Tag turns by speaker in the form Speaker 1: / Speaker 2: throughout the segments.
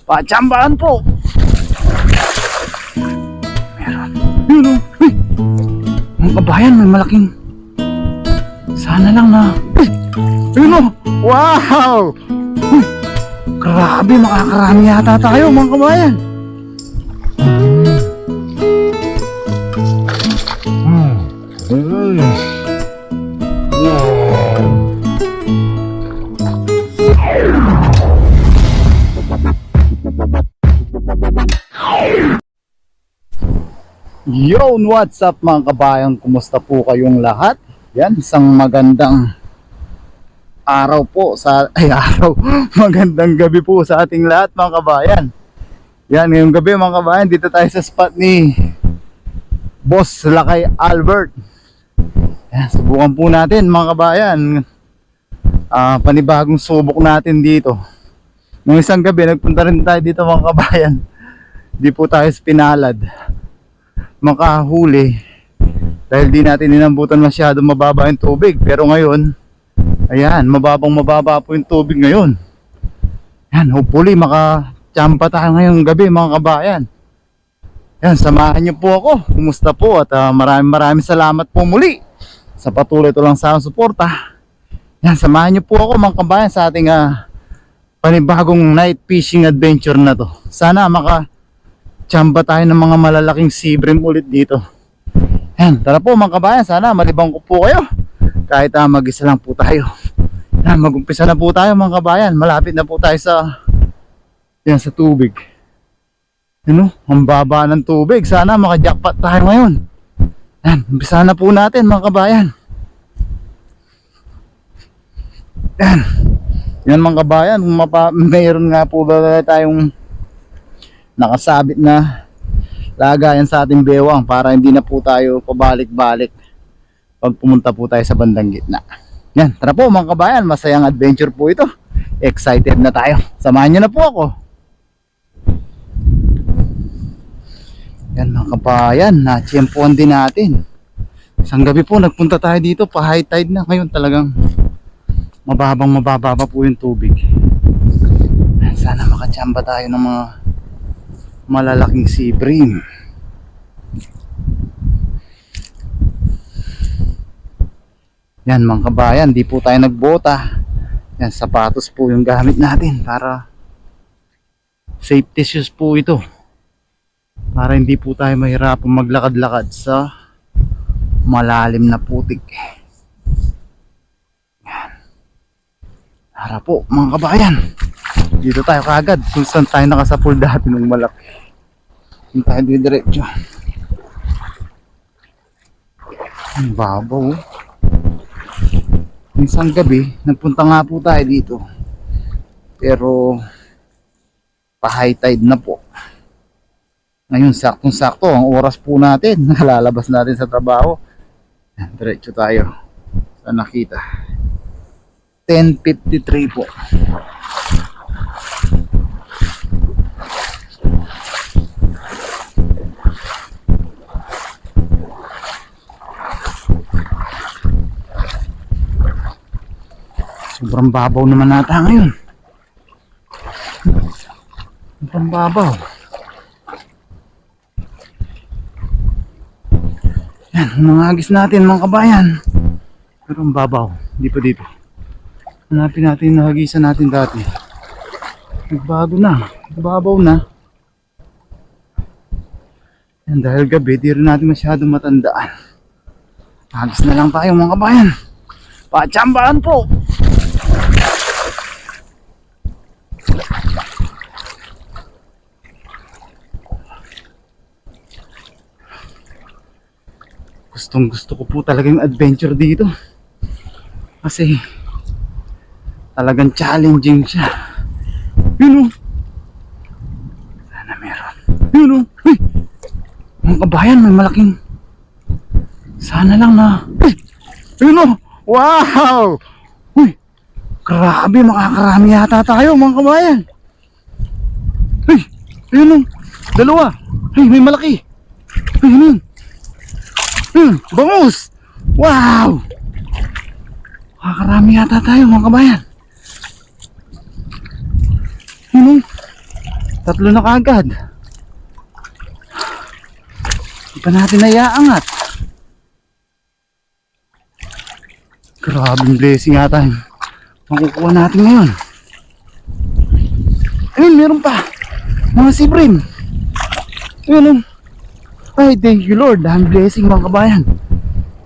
Speaker 1: Patsambahan po. Meron. Yun o. Uy. Mga kabayan, may malaking. Sana lang na. Uy. Yun o. Wow. Uy. Grabe, makakarami yata tayo mga kabayan. Yo, what's up mga kabayan? Kumusta po kayong lahat? Yan, isang magandang araw po sa magandang gabi po sa ating lahat mga kabayan. Yan, ngayong gabi mga kabayan, dito tayo sa spot ni Boss Lakay Albert. Yan, subukan po natin mga kabayan. Panibagong subok natin dito. Nung isang gabi, nagpunta rin tayo dito mga kabayan. Di po tayo pinalad makahuli dahil di natin inambutan masyado mababa yung tubig. Pero ngayon, ayan, mababa po yung tubig ngayon. Yan, hopefully makachamba tayo ngayong gabi mga kabayan. Yan, samahan niyo po ako. Kumusta po? At maraming salamat po muli sa patuloy ito lang sa suporta. Yan, samahan niyo po ako mga kabayan sa ating panibagong night fishing adventure na to. Sana makachamba tayo ng mga malalaking sea bream ulit dito. Yan, tara po mga kabayan, sana malibang ko po kayo. Kahit mag-isa lang po tayo. Yan, mag-umpisa na po tayo mga kabayan. Malapit na po tayo sa yan, sa tubig. Ano, ang baba ng tubig. Sana maka-jackpot tayo ngayon. Yan, umpisa na po natin mga kabayan. Yan. Yan mga kabayan, mayroon nga po tayong nakasabit na lagayan sa ating bewang para hindi na po tayo pabalik-balik pag pumunta po tayo sa bandang gitna. Yan, tara po mga kabayan, masayang adventure po ito. Excited na tayo. Samahan nyo na po ako. Yan mga kabayan, natsyempuan din natin. Isang gabi po nagpunta tayo dito, pa high tide na. Ngayon talagang mababa po yung tubig. Sana makachamba tayo ng mga malalaking sea bream. Yan mga kabayan, di po tayo nagbota. Yan, sapatos po yung gamit natin para safety shoes po ito, para hindi po tayo mahirapang maglakad-lakad sa malalim na putik. Tara po mga kabayan, dito tayo kagad kung saan tayo nakasapul dati nung malaki. Hindi tayo diretso. Ang babaw. Isang gabi nagpunta nga po tayo dito, pero pa high tide na po. Ngayon saktong sakto ang oras po natin. Nalalabas natin sa trabaho. Diretso tayo sa nakita. 10:53 po. Sobrang babaw naman nata ngayon. Sobrang babaw. Yan, mga agis natin mga kabayan. Pero ang babaw, hindi pa dito. Hanapin natin yung nahagisan natin dati. Nagbago na, nagbabaw na. Yan, dahil gabi, di rin natin masyadong matandaan. Agis na lang tayo mga kabayan. Patsambahan po! Gustong gusto ko po talaga yung adventure dito. Kasi talagang challenging siya. Yun o. Sana meron. Yun o. Uy! Mga kabayan, may malaking. Sana lang na. Uy! Yun o. Wow! Uy! Grabe, makakarami yata tayo mga kabayan. Uy! Yun o. Dalawa. Uy, may malaki. Uy, yun. Bangus! Wow! Makakarami yata tayo mga kabayan. Yun o. Tatlo na kagad. Hindi pa natin naiaangat. Grabing blessing yata yung makukuha natin ngayon. Ayun, meron pa. Mga sibrim. Ayun, oh. Ay, thank you Lord. Dahil blessing mga kabayan.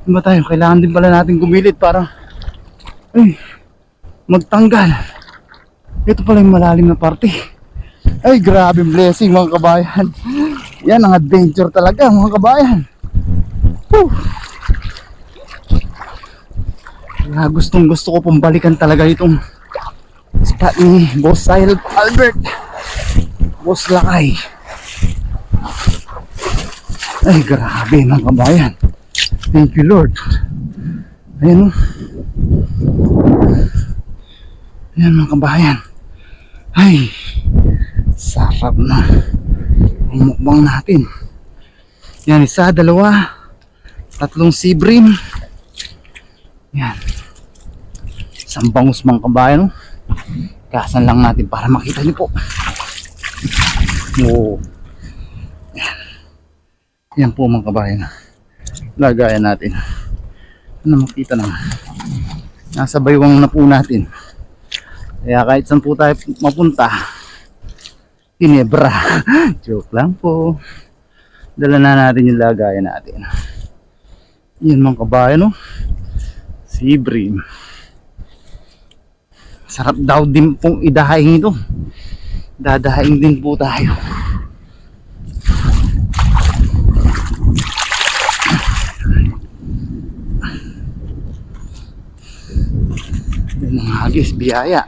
Speaker 1: Diba tayo? Kailangan din pala natin gumilit para magtanggal. Ito pala yung malalim na parte. Ay, grabe blessing mga kabayan. Yan ang adventure talaga mga kabayan. Whew. Kaya gustong gusto ko pong balikan talaga itong spot ni Boss Albert, Boss Lakay. Ay, grabe mga kabayan. Thank you Lord. Ayan o. Ayan mga kabayan. Ay, sarap na ang mukbang natin. Yan, isa, dalawa, tatlong sibrim. Yan, isang bangus mga kabayan. Kasan lang natin para makita niyo po. Oo. Yan. Yan po mga kabayan. Lagayan natin. Ano makita naman. Nasa baywang na po natin. Kaya kahit saan po tayo mapunta, Ginebra. Joke lang po. Dala na natin yung lagayan natin. Yan mga kabayan, no? Sibrim. Sarap daw din pong idahaing ito. Dadahaing din po tayo. Yan ang hagis, biyaya.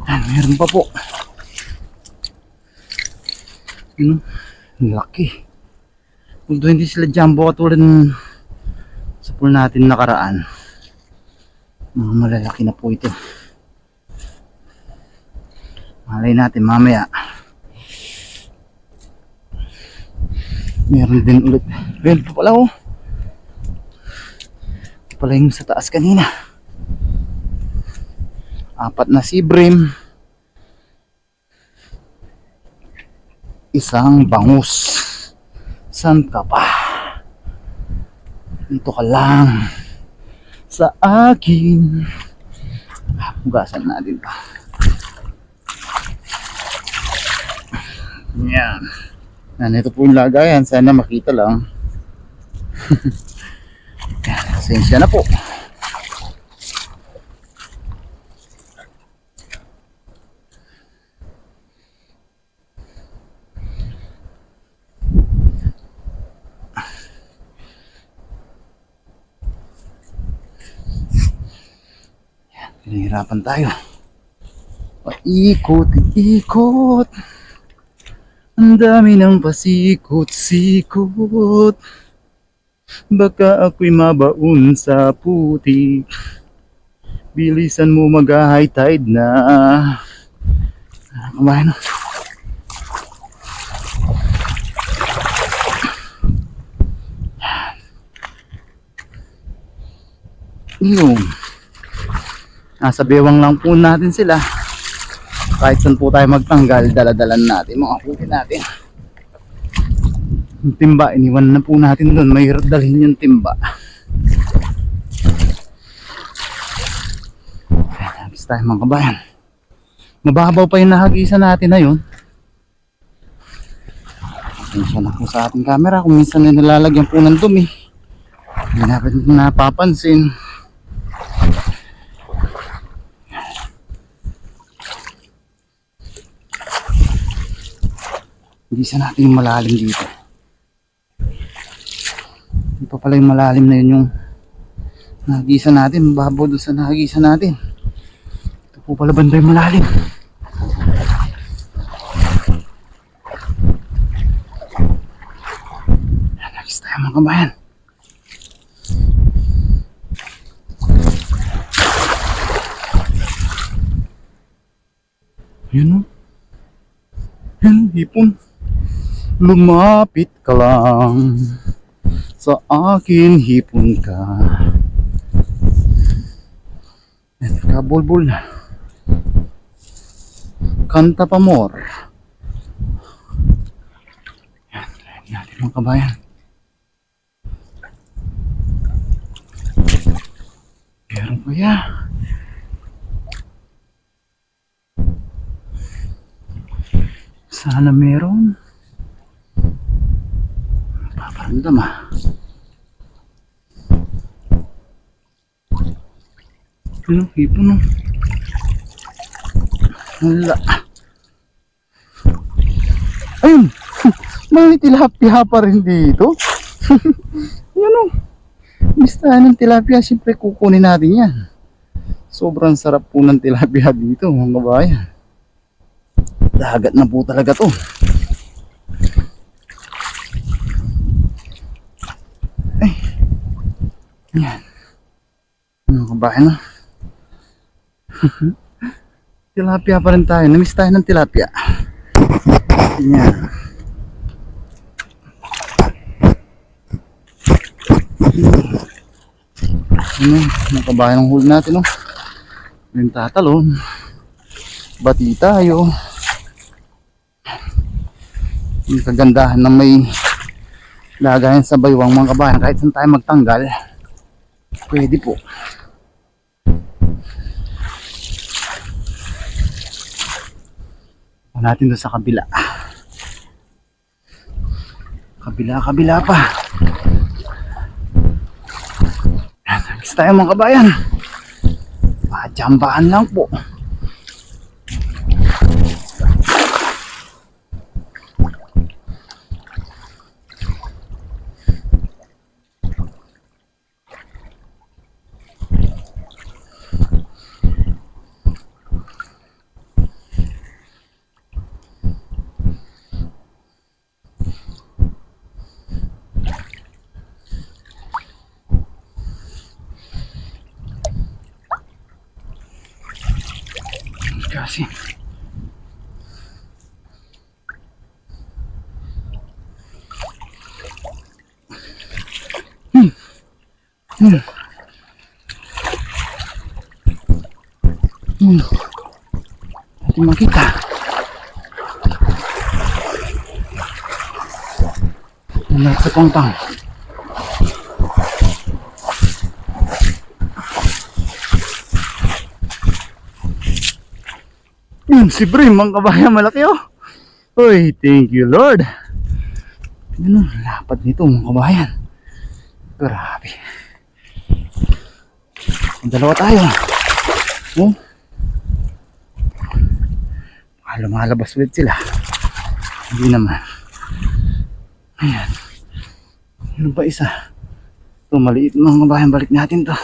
Speaker 1: Yan, meron pa po. Yun, laki. Kung hindi sila jumbo katulad sa pool natin nakaraan, mga malalaki na po ito. Malay natin mamaya meron din ulit. Meron pa pala, oh. Ito pala yung sa taas kanina. 4 na sibrim, isang bangus. San ka pa? Dito ka lang sa akin. Hugasan natin pa. Yan. Ito po yung lagayan. Sana makita lang. Pasensya na po. Pinahirapan tayo. Paikot, ikot. Ang dami ng pasikot-sikot. Baka ako'y mabaon sa putik. Bilisan mo, mag-high tide na. Kumain. Yun. Nasa bewang lang po natin sila. Kahit saan po tayo magtanggal, daladalan natin mga huli natin. Yung timba, iniwan na po natin doon. Mahirap dalhin yung timba. Nagis tayo mga kabayan. Mababaw pa yung nahagisan natin na yun. Atensya na po sa ating camera kung minsan na nalalagyan po ng dumi. Hindi natin napapansin. Higisa natin yung malalim dito. Hindi pa pala yung malalim na yun yung nahagisa natin. Mababaw doon sa nahagisa natin. Ito po pala banda yung malalim. Nagis tayo mga kabayan. Yun o. Yan, hipon. Lumapit ka lang sa akin, hipon ka. Yan, kabulbul na. Kanta pa more. Yan, try natin mga kabayan. Meron kaya? Sana meron. Paparamdam Ano, hipon no? Wala. Ayun! May tilapia pa rin dito. Yan o. Listahan ng tilapia, siyempre kukunin natin yan. Sobrang sarap po ng tilapia dito mga kabayan. Dagat na po talaga to. Ay. Yan. Mga kabayan no? Tilapia pa rin tayo. Namiss tayo ng tilapia. Yan. Ano, mga kabayan ng huli natin, no? Yung tatalon. Bati tayo. Yung kagandahan ng may lagayan sa baywang mga kabayan. Kahit saan tayo magtanggal, pwede po. Natin doon sa kabila. Kabila pa. Next tayo mga kabayan. Pachambahan lang po. Kasi Natin makita. Nalat sa pangtang. Si Brim, mga kabayan, malaki oh. Uy, thank you Lord. Ano, lapad nito mga kabayan. Grabe. Dalawa tayo. Oh. Lumalabas ulit sila. Hindi naman. Ayan. Ano ba isa? Ito maliit mga kabayan, balik natin to.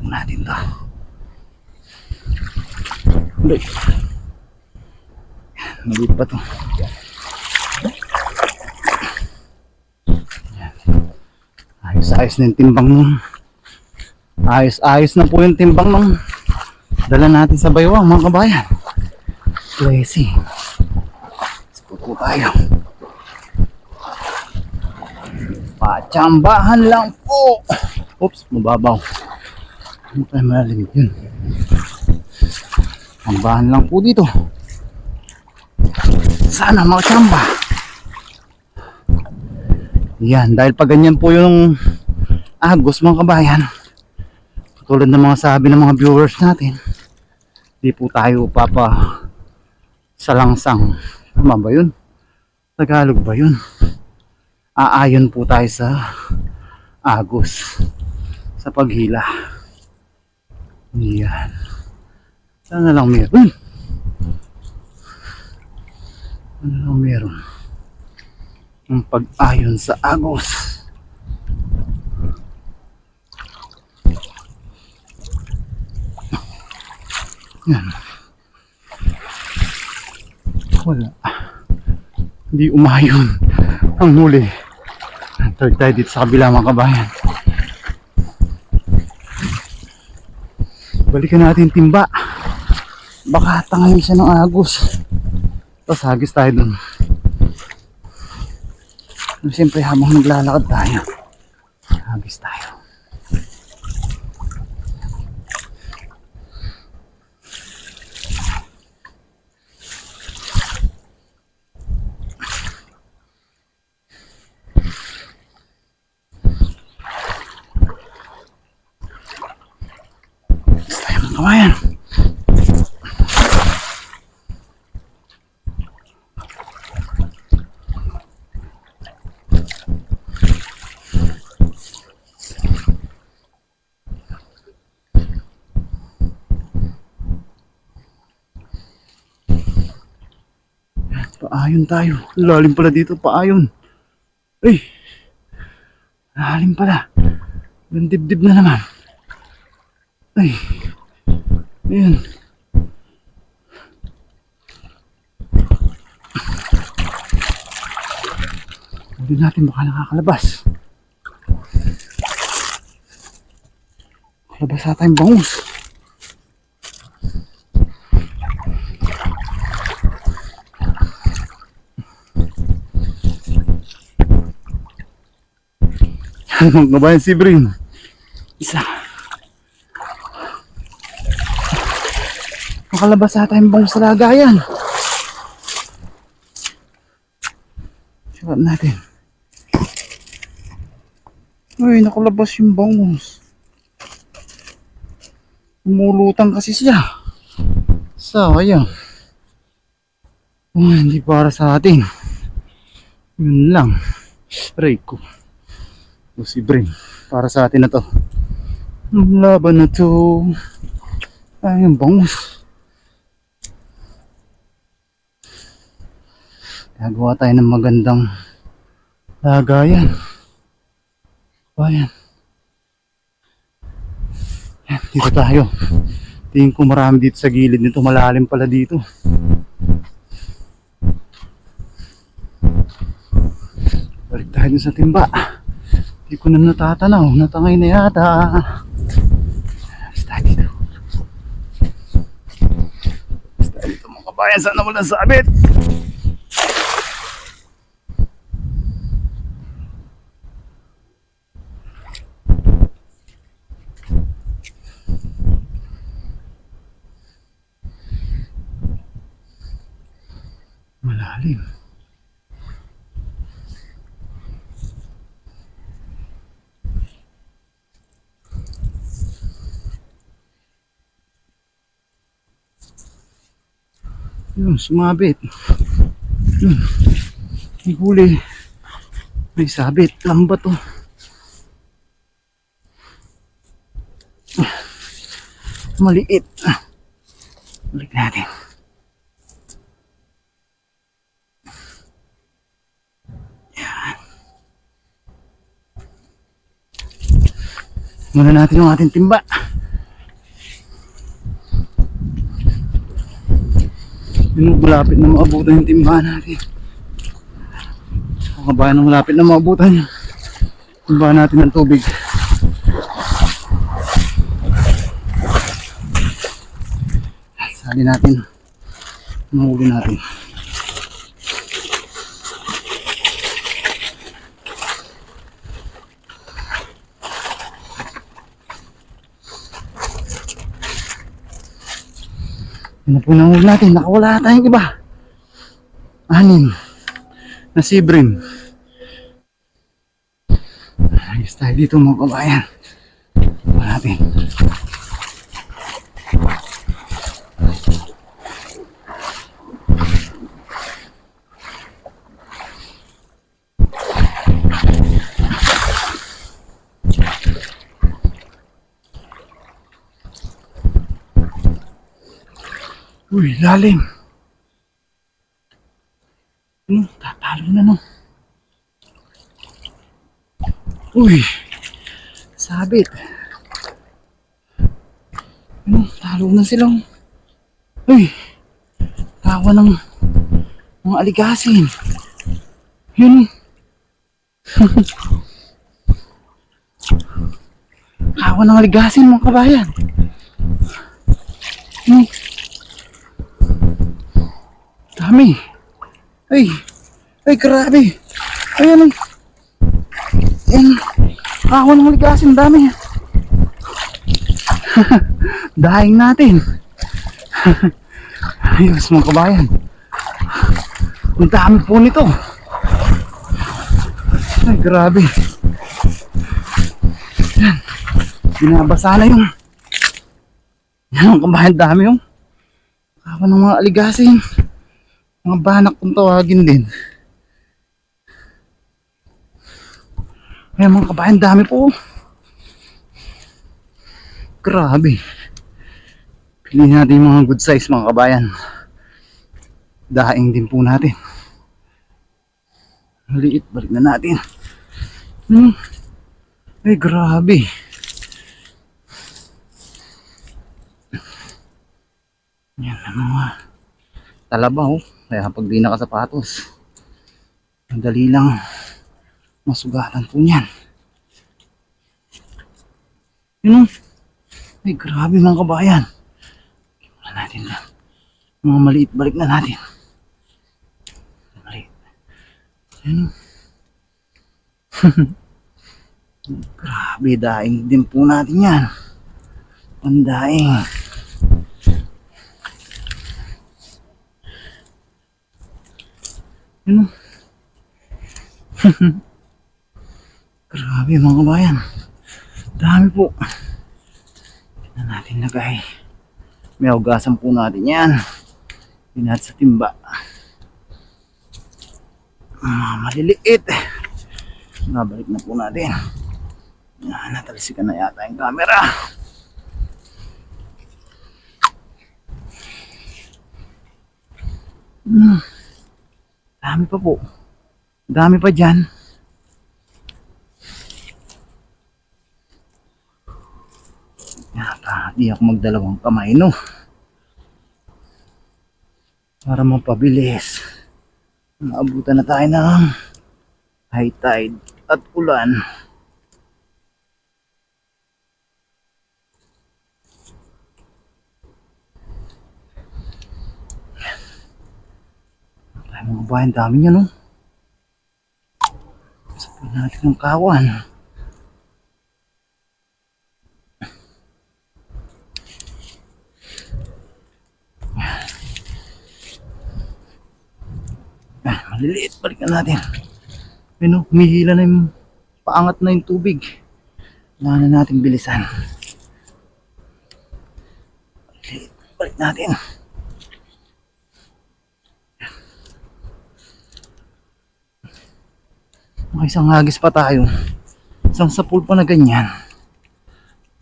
Speaker 1: Natin to. Ulit. Maliit pa to. Ayos-ayos na yung timbang nun. Ayos-ayos na po yung timbang nung dala natin sa baywang mga kabayan. Lazy. Spot po tayo. Pachambahan lang po. Oops, mababaw. Ano tayo malalim yun? Chambahan lang po dito. Sana makachamba. Yan, dahil pag ganyan po yung agos mga kabayan, tulad ng mga sabi ng mga viewers natin, di po tayo salangsang. Tama ba yun? Tagalog ba yun? Aayon po tayo sa agos, sa paghila. Yan. Sana lang meron. Sana lang meron. Ang pag-ayon sa agos. Yan. Wala. Hindi umayon ang huli. Third tayo dito sa kabila mga kabayan. Balikan natin timba. Baka tangayin siya ng agos. Tapos hagis tayo dun. Siyempre habang naglalakad tayo, hagis tayo. kabayan. Paayon tayo. Lalim pala dito, paayon. Ay, lalim pala. Yung dibdib na naman. Ay, ayan. Hindi natin baka nakakalabas. Kalabas ata yung bangus. Ngabayan si Brin. Isa. Makalabas ata yung bangus sa lagayan. Sarap natin. Uy, nakalabas yung bangus. Umulutan kasi siya. Sayang. Oh, hindi para sa atin. Yun lang. Aray ko. O si Brin. Para sa atin na to. Ang laban na to. Ay, yung bangus. Gagawa tayo ng magandang lagayan. Ayan. Yan, dito tayo. Tingin ko marami dito sa gilid nito. Malalim pala dito. Balik tayo dun sa timba. Hindi ko na natatanaw. Natangay na yata. Basta dito. Basta dito mga kabayan. Sana walang sabit. Malalim. Yun, sumabit. Yun. May huli. May sabit. Lamba to. Maliit. Balik natin. Yan. Muna natin yung ating timba. Malapit na maabutan yung timbahan natin. Mga kabayan na malapit na maabutan yung timbahan natin ng tubig. Sali natin. Mahuli natin. Yan na po nahuli natin. Nakawala tayong iba. 6 na sea bream. Ayos tayo dito mga kabayan. Ito natin. Uy, lalim. Tatalo na no. Uy, sabit. Talo na silang. Uy, tawa ng mga aligasin. Yun. Tawa ng aligasin mga kabayan. Dami. Ay, ay grabe. Ayan ang ako ng ligasin, dami. Daing natin. Ayos mga kabayan. Ang dami po nito. Ay grabe. Yan. Binabasa na yung Yan ang kabayan, dami yung kawa ng mga aligasin. Mga banak kung tawagin din. Ayan mga kabayan, dami po. Grabe. Piliin natin yung mga good size mga kabayan. Daing din po natin. Maliit, balik na natin. Ay grabe. Yan ang mga talabaw. Kaya pag di nakasapatos, madali lang masugatan po niyan. Yun o. Ay grabe mga kabayan. Wala natin lang. Mga maliit, balik na natin. Maliit. Yun o. Grabe, daing din po natin yan. Pandaing. Yun o. Grabe mga kabayan. Dami po. Tignan natin lagay. May hugasan po natin yan. Pinat sa timba. Maliliit. Nabalik na po natin. Natalisikan na yata yung camera. Dami pa po. Dami pa dyan. Di ako magdalawang kamay no. Para mapabilis. Maabutan na tayo ng high tide at ulan. Ay mga bayan, dami niya no. Sabihin natin ng kawan. Maliliit, balikan natin. Ano, humihila na yung paangat na yung tubig. Kailangan na natin bilisan. Maliliit, balik natin. May isang hagis pa tayo. Isang sapul pa na ganyan.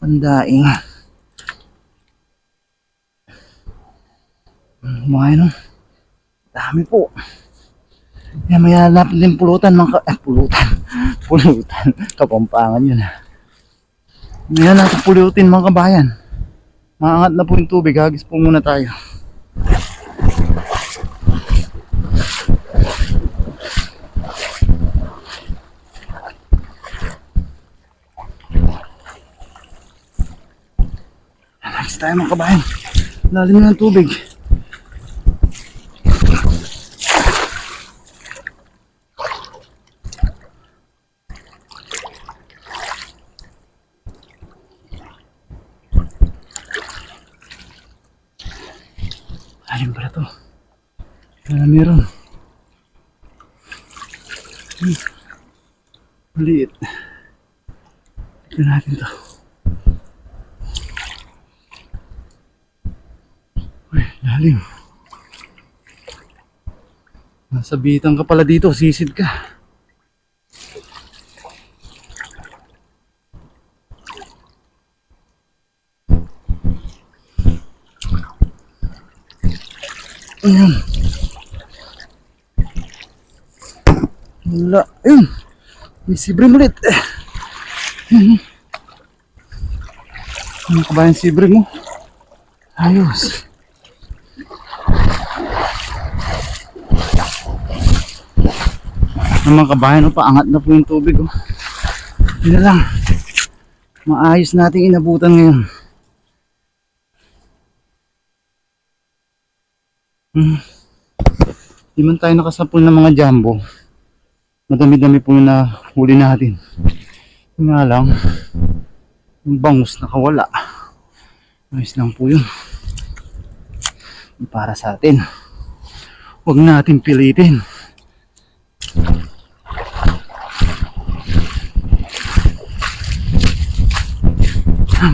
Speaker 1: Pandaing. Mga no. Dami po. Yan, may hanap din pulutan mga pulutan. Kapampangan yun. May hanap pulutin mga kabayan. Maangat na po yung tubig. Hagis po muna tayo. Hagis tayo mga kabayan. Lalim na ng tubig. Ayun pala to. Meron. Maliit. Tignan natin to. Uy, lalim. Nasa bitang ka pala dito, sisid ka. Ayan. Wala. Ayun. May sibrim ulit. Ayan. Ano ka ba yung sibrim mo? Ayos. Ang mga kabayan, paangat na po yung tubig. Hindi na lang. Maayos nating inabutan ngayon. Di man tayo nakasapul ng mga jumbo. Madami-dami po yung nahuli natin. Yung nga lang, yung bangus nakawala. Ayos lang po yun. Para sa atin. Huwag natin pilitin.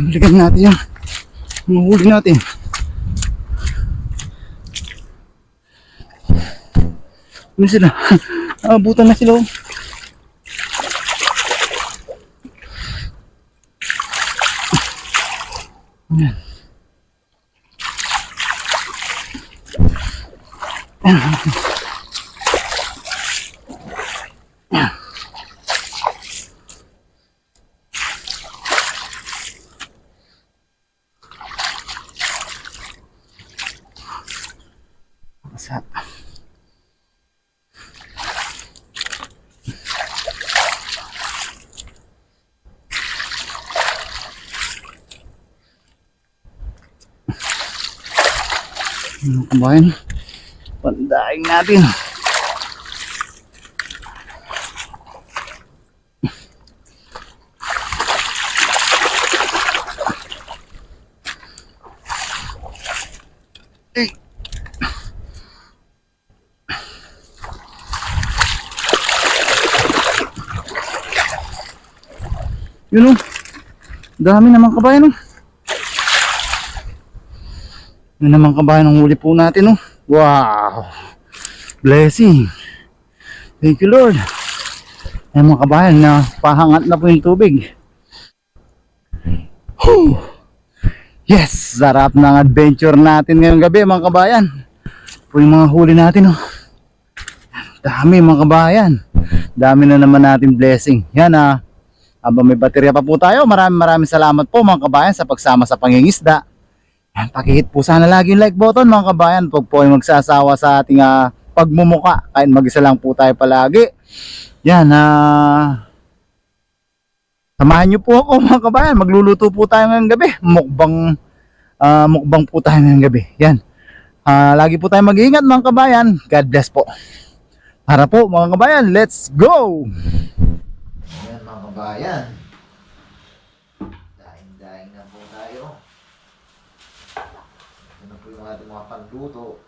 Speaker 1: Balikan natin yung Ang huli natin. Ano sila? Abutan na sila. Oh. Ayan. Sa kabayan, pandaing natin. Eh. Yun o, dami naman kabayan o. Yun naman kabayan ang huli po natin o. Wow, blessing. Thank you Lord. Ayan mga kabayan, na pahangat na po yung tubig. Whew. Yes, sarap ng adventure natin ngayong gabi mga kabayan. Po yung mga huli natin oh. Dami mga kabayan. Dami na naman natin blessing. Yan habang may baterya pa po tayo, maraming salamat po mga kabayan sa pagsama sa pangingisda. Yan, pakihit po sana lagi yung like button mga kabayan. Huwag po ay magsasawa sa ating pagmumuka. Kahit mag-isa lang po tayo palagi. Yan, samahan nyo po ako mga kabayan. Magluluto po tayo ngayong gabi. Mukbang po tayo ngayong gabi. Yan. Lagi po tayo mag-iingat mga kabayan. God bless po. Para po mga kabayan, let's go! Yan mga kabayan. Daing-daing na po tayo. Ito na po yung ating mga panluto.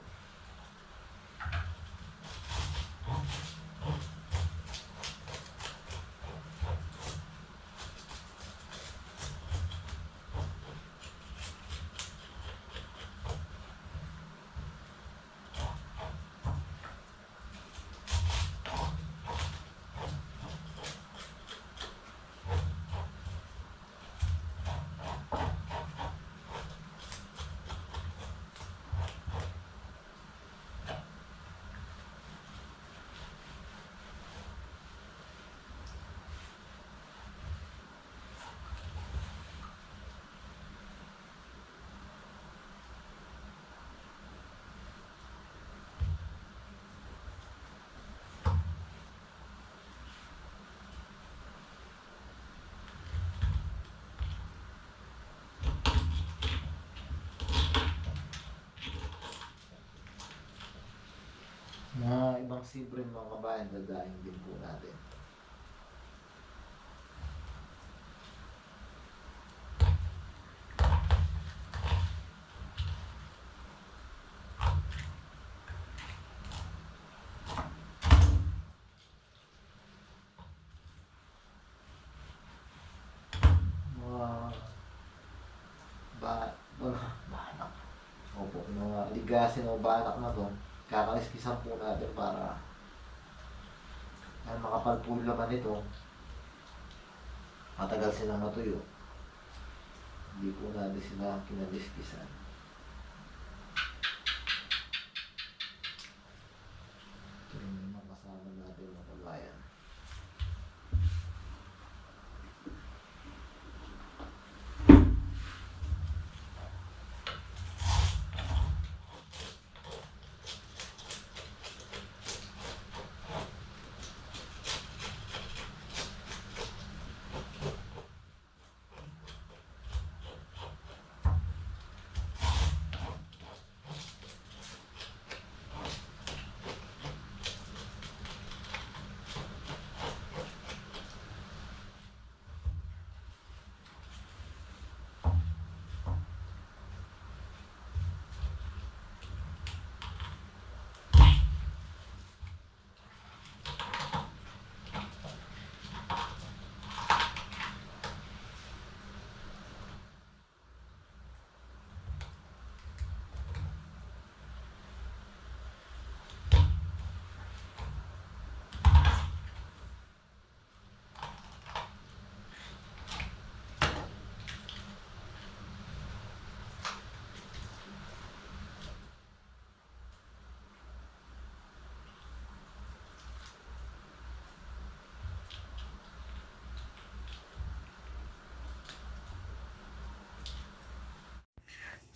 Speaker 1: Mga ibang simple mga kabayan, dadaing din po natin. Mga banak. Opo, mga ligasin o banak na to. Kakaliskisan po natin para makapal po yung laman nito. Matagal silang matuyo. Hindi po natin sila kinaliskisan. Ito yung mga kasama natin mga kabayan.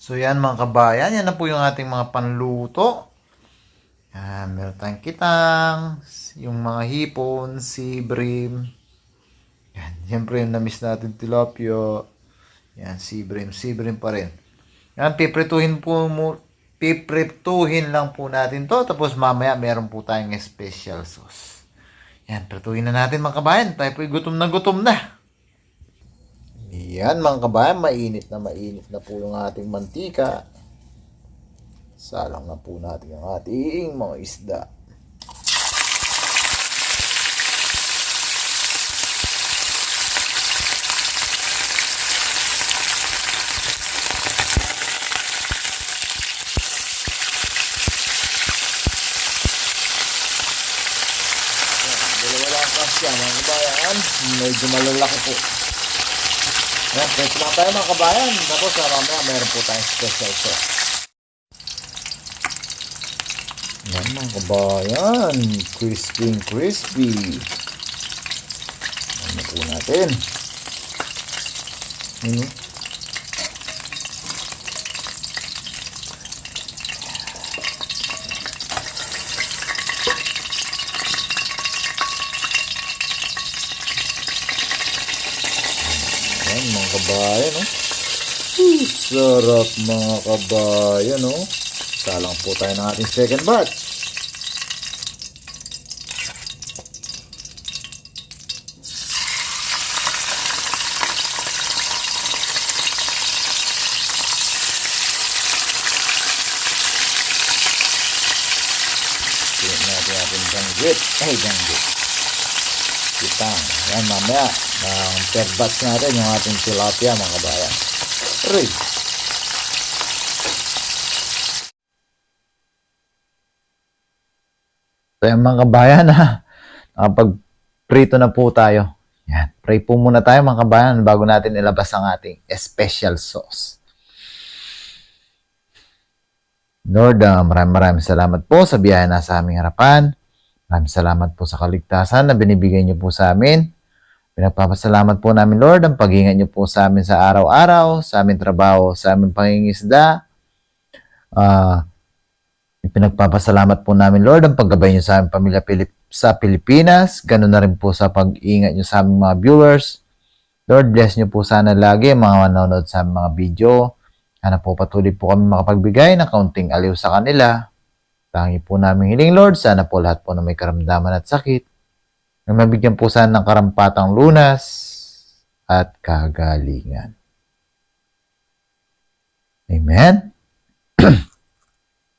Speaker 1: So yan mga kabayan, yan na po yung ating mga panluto. Yan, meron tayong kitang, yung mga hipon, sibrim. Yan, siyempre yung na-miss natin tilapia. Yan, sibrim pa rin. Yan, piprituhin lang po natin to. Tapos mamaya meron po tayong special sauce. Yan, prituhin na natin mga kabayan. Tayo po gutom na gutom na. Yan mga kabayan, mainit na po yung ating mantika. Salang na po natin ang ating mga isda. Dalawa lang kasi mga kabayan, medyo malalaki po. Yan, pwede lang tayo mga kabayan. Tapos mamaya mayroon po tayong special sauce. Yan mga kabayan, crispy. Ano po natin? Yan mga kabayan, oh. Sarap mga kabayan, oh. Salang po tayo ng ating second batch. Tingnan natin ating danggit. Kitang. Yan mamaya. Ang third batch natin yung ating tilapia mga kabayan. Aray! So yan mga kabayan ha. Nakapag-prito na po tayo. Yan. Pray po muna tayo mga kabayan bago natin ilabas ang ating special sauce. Lord, maraming salamat po sa biyaya na sa aming harapan. Maraming salamat po sa kaligtasan na binibigay niyo po sa amin. Pinagpapasalamat po namin, Lord, ang pag-iingat niyo po sa amin sa araw-araw, sa aming trabaho, sa aming pangingisda. Pinagpapasalamat po namin, Lord, ang paggabay niyo sa aming pamilya sa Pilipinas. Ganun na rin po sa pag-iingat niyo sa aming mga viewers. Lord, bless niyo po sana lagi ang mga manonood sa aming mga video. Sana po patuloy po kami makapagbigay ng kaunting aliw sa kanila. Tangi po namin hiling, Lord, sana po lahat po na may karamdaman at sakit na mabigyan po sana ng karampatang lunas at kagalingan. Amen?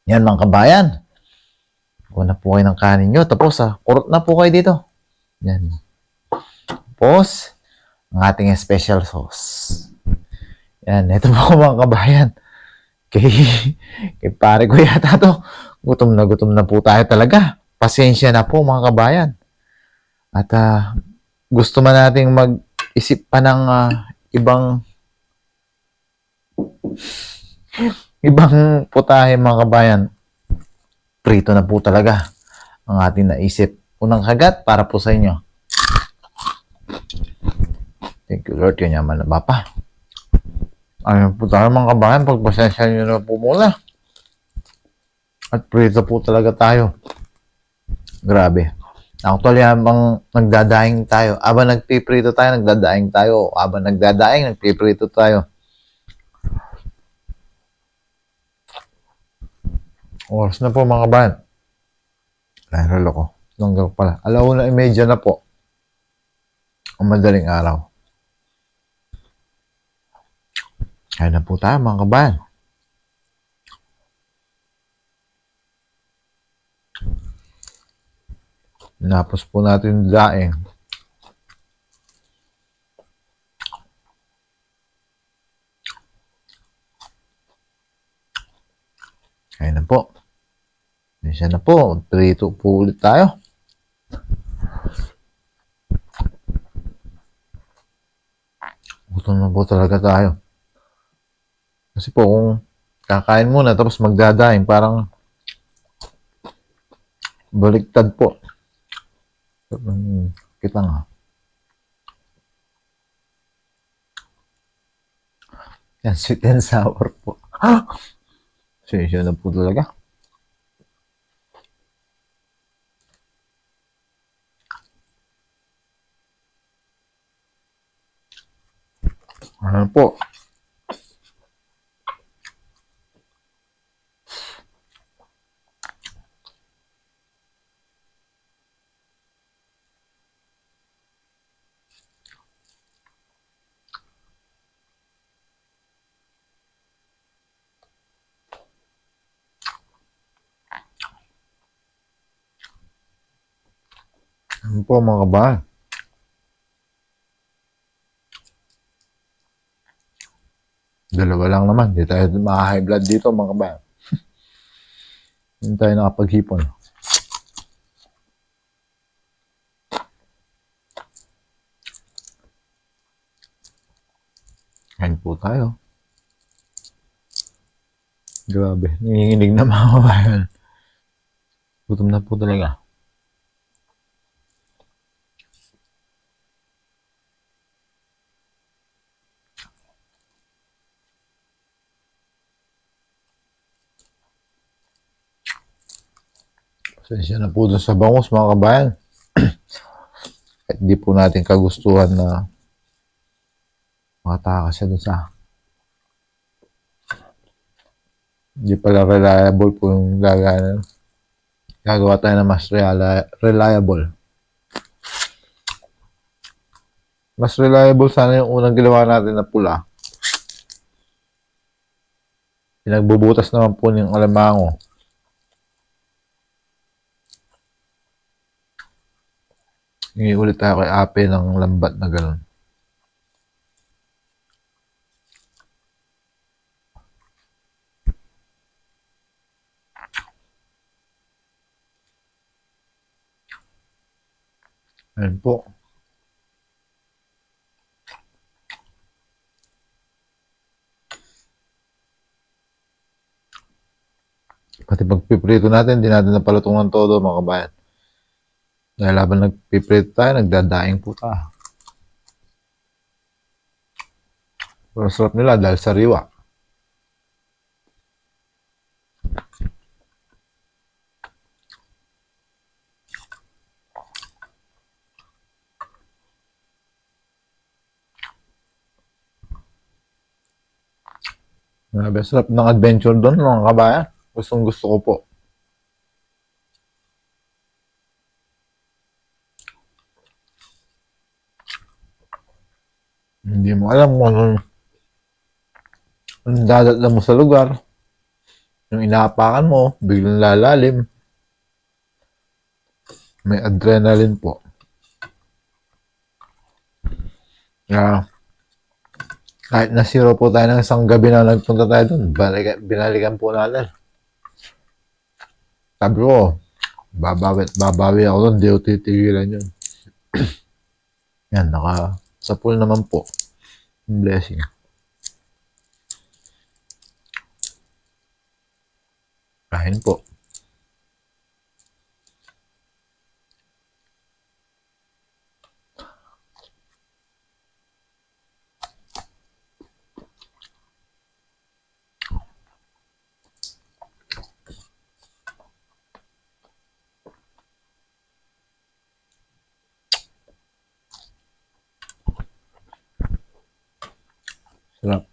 Speaker 1: Yan mga kabayan. Kuha na po kayo ng kanin nyo. Tapos kurot na po kayo dito. Yan. Tapos, ang ating special sauce. Yan, ito po mga kabayan. Kay pare ko yata to. Gutom na po tayo talaga. Pasensya na po mga kabayan. At gusto man nating mag-isip pa ng ibang putahe mga kabayan. Prito na po talaga ang ating naisip. Unang kagat para po sa inyo. Thank you Lord, kanyaman na ba pa? Ayun po tayo mga kabayan, pagpasensya nyo na po muna. At prito po talaga tayo. Grabe. Actually, habang nagdadaing tayo, habang nagpiprito tayo, nagdadaing tayo. Habang nagdadaing, nagpiprito tayo. Oras na po mga kabayan. Nairalo ko. Langgaw pala. 1:30 na po. Ang madaling araw. Kaya na po tayo mga kabayan. Napos po natin yung daing. Kaya na po. Isa na po. Prito po ulit tayo. Gutom na po talaga tayo. Kasi po kung kakain muna tapos magdadaing parang baliktad po. Kita nga. Yan, sweet and sour po.
Speaker 2: Sensya na po talaga. Ano po? Ano po mga kabahan? Dalawa lang naman. Di tayo maka-high blood dito mga kabahan. Hindi tayo nakapaghipon. Kain po tayo. Grabe. Nanginginig na mga kabahan. Gutom na po talaga. Pasensya na po dun sa bangus mga kabayan. At di po natin kagustuhan na makatakas siya dun sa di pala reliable po yung gagana. Gagawa tayo na mas reliable. Mas reliable sana yung unang ginawa natin na pula. Pinagbubutas naman po ng alamango. Hingi ulit tayo kay Ape ng lambat na gano'n. Ayun po. Pati pagpiprito natin, hindi natin napalutungan todo mga kabayan. Dahil habang nagpiprito tayo, nagdadaing po tayo. Pero sarap nila dahil sariwa. Grabe, sarap ng adventure doon mga kabayan. Gustong gusto ko po. Hindi mo alam kung anong dadatla mo sa lugar. Yung inaapakan mo, biglang lalalim. May adrenaline po. Kaya, kahit na zero po tayo ng isang gabi na nagpunta tayo doon, binalikan po natin. Sabi ko, babawi ako doon, di ko titigilan yun. Yan, sa pool naman po. Blessing. Kain po. Sarap.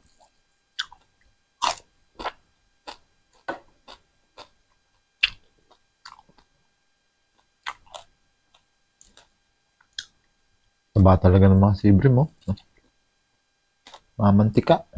Speaker 2: Taba talaga ng mga sibre mo. Mamantika.